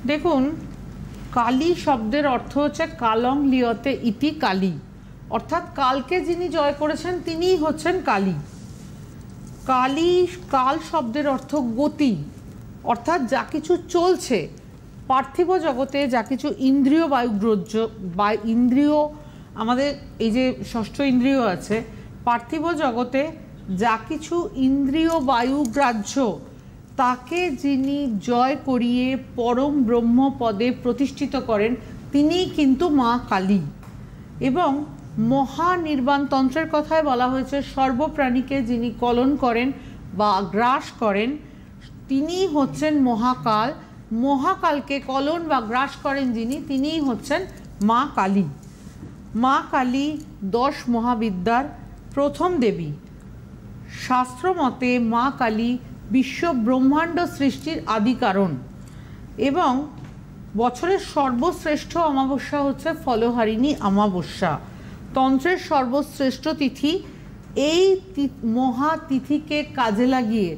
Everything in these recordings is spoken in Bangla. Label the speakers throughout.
Speaker 1: দেখুন, কালী শব্দের অর্থ হচ্ছে কালং লিয়তে ইতি কালী, অর্থাৎ কালকে যিনি জয় করেছেন তিনিই হচ্ছেন কালী। কালী, কাল শব্দের অর্থ গতি, অর্থাৎ যা কিছু চলছে পার্থিব জগতে, যা কিছু ইন্দ্রিয় বায়ুগ্রাহ্য বা ইন্দ্রিয়, আমাদের এই যে ষষ্ঠ ইন্দ্রিয় আছে, পার্থিব জগতে যা কিছু ইন্দ্রিয় বায়ুগ্রাহ্য তাকে যিনি জয় করিয়ে পরম ব্রহ্ম পদে প্রতিষ্ঠিত করেন তিনিই কিন্তু মা কালী। এবং মহানির্বাণ তন্ত্রের কথায় বলা হয়েছে সর্বপ্রাণীকে যিনি কলন করেন বা গ্রাস করেন তিনিই হচ্ছেন মহাকাল। মহাকালকে কলন বা গ্রাস করেন যিনি, তিনিই হচ্ছেন মা কালী। মা কালী 10 মহাবিদ্যার প্রথম দেবী। শাস্ত্রমতে মা কালী বিশ্ব ব্রহ্মাণ্ড সৃষ্টির আদি কারণ এবং বছরের সর্বশ্রেষ্ঠ অমাবস্যা হচ্ছে ফলহারিণী অমাবস্যা। তন্ত্রের সর্বশ্রেষ্ঠ তিথি। এই মহাতিথিকে কাজে লাগিয়ে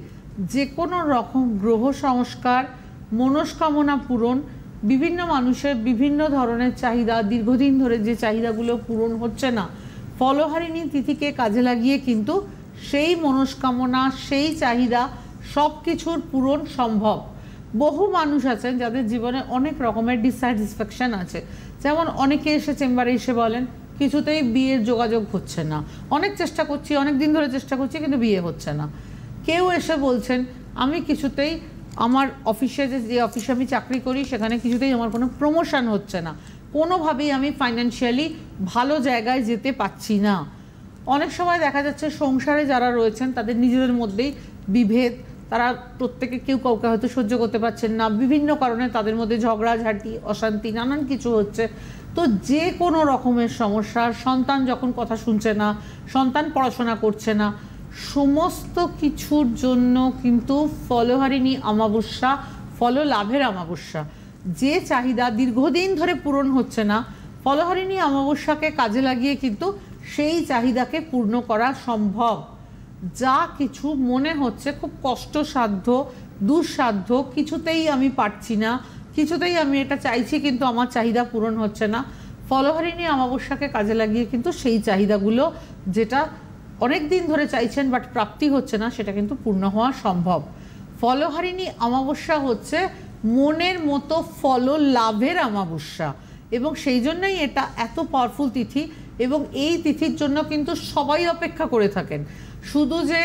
Speaker 1: যে কোনো রকম গ্রহ সংস্কার, মনস্কামনা পূরণ, বিভিন্ন মানুষের বিভিন্ন ধরনের চাহিদা, দীর্ঘদিন ধরে যে চাহিদাগুলো পূরণ হচ্ছে না, ফলহারিণী তিথিকে কাজে লাগিয়ে কিন্তু সেই মনস্কামনা, সেই চাহিদা সব কিছুর পূরণ সম্ভব। বহু মানুষ আছেন যাদের জীবনে অনেক রকমের ডিসস্যাটিসফ্যাকশন আছে। যেমন অনেকে এসে চেম্বারে এসে বলেন কিছুতেই বিয়ের যোগাযোগ হচ্ছে না, অনেক চেষ্টা করছি, অনেক দিন ধরে চেষ্টা করছি কিন্তু বিয়ে হচ্ছে না। কেউ এসে বলছেন আমি কিছুতেই আমার অফিসে, যে অফিসে আমি চাকরি করি সেখানে কিছুতেই আমার কোনো প্রমোশন হচ্ছে না, কোনোভাবেই আমি ফাইন্যান্সিয়ালি ভালো জায়গায় যেতে পারছি না। অনেক সময় দেখা যাচ্ছে সংসারে যারা রয়েছেন তাদের নিজেদের মধ্যেই বিভেদ, তারা প্রত্যেকে কেউ কাউকে হয়তো সহ্য করতে পারছেন না, বিভিন্ন কারণে তাদের মধ্যে ঝগড়াঝাঁটি, অশান্তি, নানান কিছু হচ্ছে। তো যে কোনো রকমের সমস্যা, সন্তান যখন কথা শুনছে না, সন্তান পড়াশোনা করছে না, সমস্ত কিছুর জন্য কিন্তু ফলহারিণী অমাবস্যা, ফল লাভের অমাবস্যা। যে চাহিদা দীর্ঘদিন ধরে পূরণ হচ্ছে না, ফলহারিণী অমাবস্যাকে কাজে লাগিয়ে কিন্তু সেই চাহিদাকে পূর্ণ করা সম্ভব। যা কিছু মনে হচ্ছে খুব কষ্টসাধ্য, দুঃসাধ্য, কিছুতেই আমি পারছি না, কিছুতেই আমি এটা চাইছি কিন্তু আমার চাহিদা পূরণ হচ্ছে না, ফলহারিণী অমাবস্যাকে কাজে লাগিয়ে কিন্তু সেই চাহিদাগুলো যেটা অনেক দিন ধরে চাইছেন বাট প্রাপ্তি হচ্ছে না সেটা কিন্তু পূর্ণ হওয়া সম্ভব। ফলহারিণী অমাবস্যা হচ্ছে মনের মতো ফল লাভের অমাবস্যা এবং সেই জন্যই এটা এত পাওয়ারফুল তিথি। এবং এই তিথির জন্য কিন্তু সবাই অপেক্ষা করে থাকেন, শুধু যে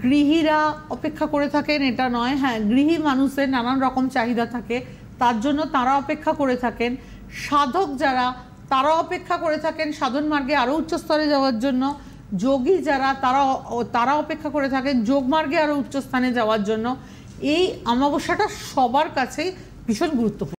Speaker 1: গৃহীরা অপেক্ষা করে থাকেন এটা নয়। হ্যাঁ, গৃহী মানুষের নানান রকম চাহিদা থাকে, তার জন্য তারা অপেক্ষা করে থাকেন। সাধক যারা, তারা অপেক্ষা করে থাকেন সাধন মার্গে আরও উচ্চ স্তরে যাওয়ার জন্য। যোগী যারা, তারা অপেক্ষা করে থাকেন যোগ মার্গে আরও উচ্চ স্থানে যাওয়ার জন্য। এই অমাবস্যাটা সবার কাছেই ভীষণ গুরুত্বপূর্ণ।